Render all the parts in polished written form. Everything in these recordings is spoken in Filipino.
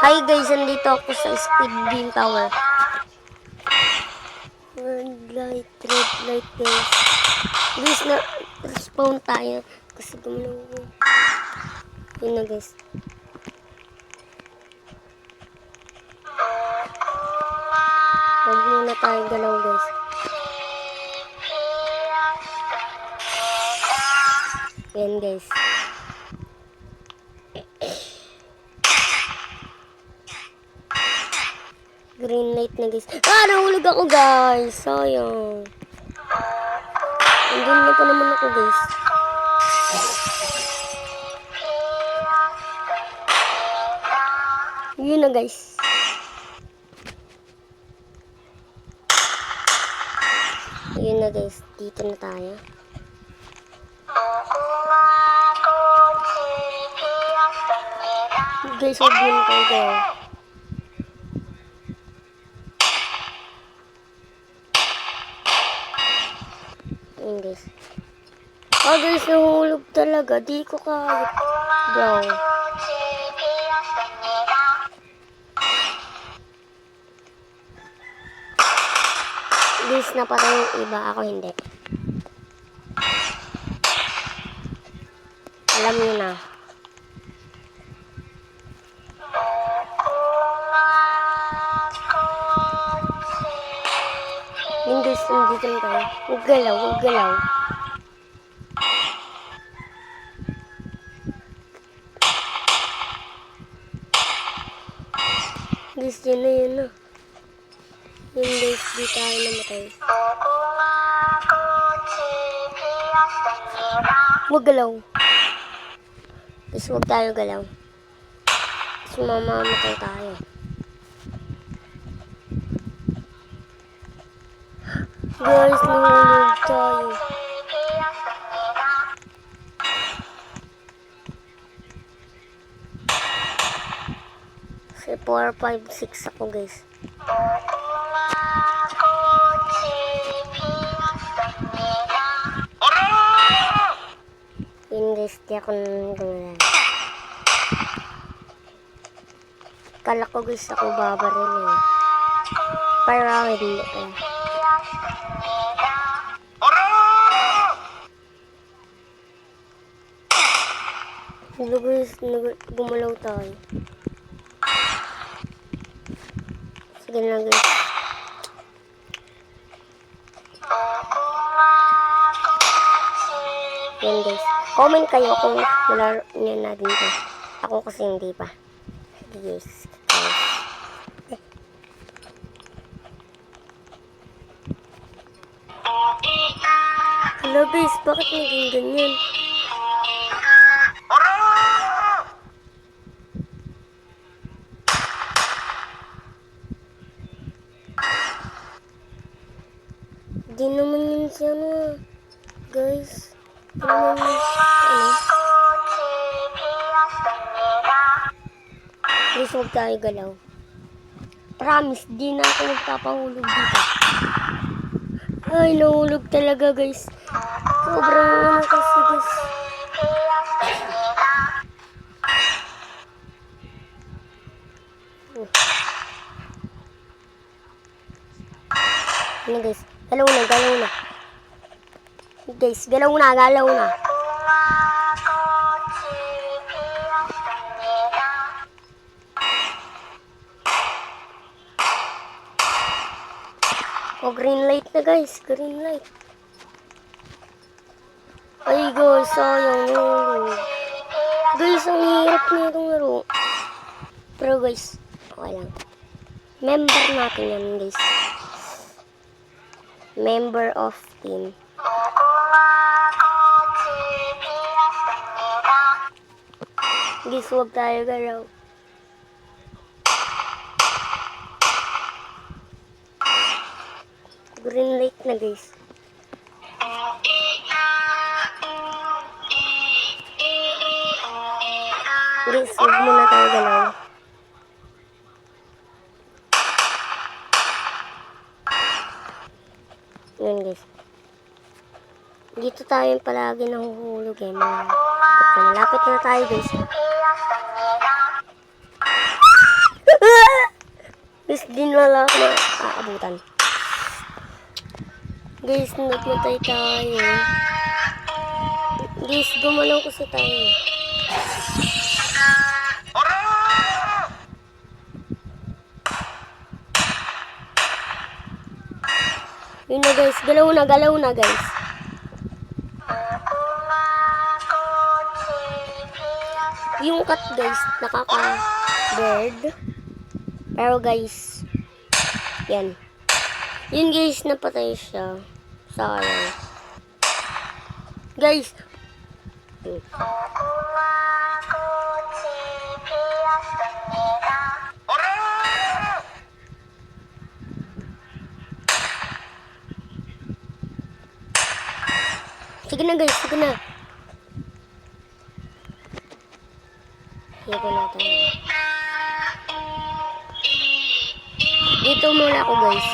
Hi guys, nandito ako sa Speed Beam Tower. Red light guys. Guys, na-respawn tayo. Kasi gumalaw ko. Yun na guys. Huwag muna tayo galaw guys. Yan guys. Green light na guys. Nahulog ako guys. Sayang. Andun na pa naman ako guys. Yun na guys. Yun na guys. Dito na tayo. Guys, huwag yun tayo. Yun guys. Guys, nahulog talaga. Di ko kaya. Bro. Guys, napatay yung iba. Ako hindi. Alam niyo na. Yung guys, nandito na tayo. Huwag galaw, huwag galaw. Guys, yun na yun na. Yun guys, di tayo namatay. Huwag galaw. Guys, huwag tayo galaw. Guys, mamamatay tayo. Guys, nahulog tayo. Kasi 4, 5, 6 ako guys. Yun guys, di ako nanggulan. Kala ko guys ako babaril eh. Para hindi eh. Hello guys, gumalaw tayo. Sige na guys. Yan guys. Comment kayo kung nalaro nyo na dito. Ako kasi hindi pa. Sige guys. Hello guys, bakit naging ganyan? Di naman yun siya na. Guys. Di naman yun. Guys, huwag tayo galaw. Promise, di na ako magpapahulog dito. Ay, nahulog talaga guys. Sobrang kasi guys. Ano guys? Galaw na. Guys, galaw na. Green light na guys. Green light. Ay guys, sayang nahulog. Guys, ang hirap na itong laro. Pero guys, okay lang. Member natin yan guys. Member of team. Guys, huwag tayo galaw. Green light na guys. Guys, huwag muna tayo galaw. Yun guys. Dito tayo palagi nahuhulog eh. Malapit na tayo guys. din wala ako na aabutan. Guys, nagmatay tayo. Guys, gumalaw kasi tayo. Yun na guys, galaw na guys. Yung cat guys, nakaka-bird. Pero guys, yan. Yun guys, napatay siya. Sayang. Guys. Sige na guys, sige na. Hiyako natin. Dito muna ako guys.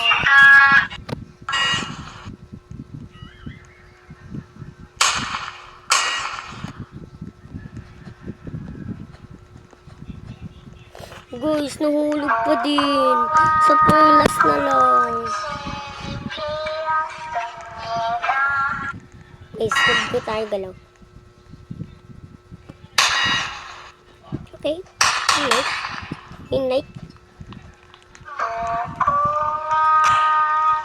Guys, nahulog pa din. Sa panglas na lang. Guys, huwag ko tayo galaw. Okay. Inlight.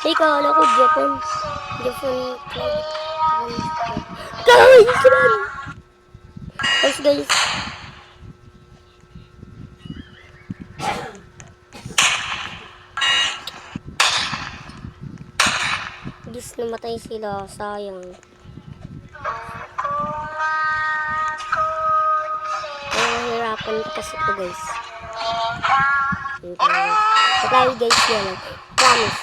Hey, kala ko Japan. Guys, guys. Guys, namatay sila. Sayang. Nahihirapan kasi ito guys. Patay guys yan. Promise.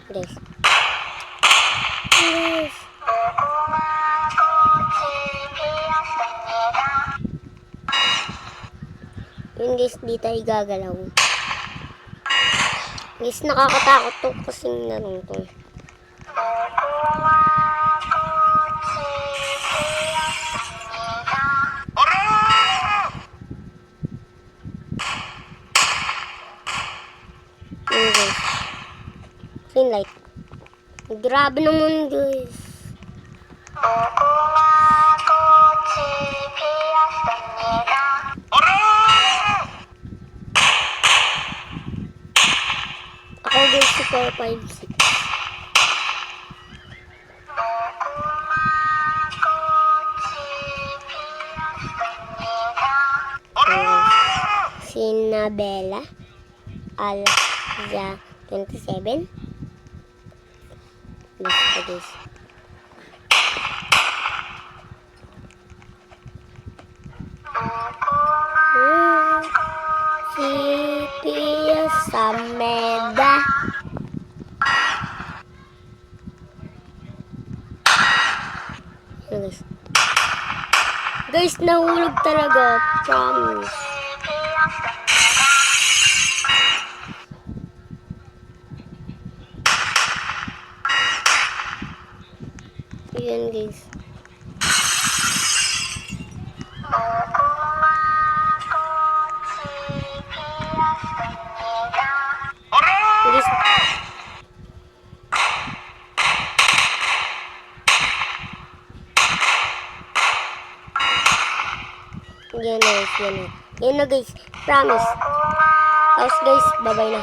Guys. Guys. Yun guys, di tayo gagalaw. Guys, nakakatakot to kasing larong to. Yun guys. Green light. Grabe naman guys. Ako guys, 4, 5, 6. Sinabela Alja 27. Basta guys. Si Pia Sameda. Guys. Guys, nahulog talaga. Promise. Ayan guys. Guys. Yan na guys, yan na. Yan na guys. Promise. Tapos guys, bye-bye na.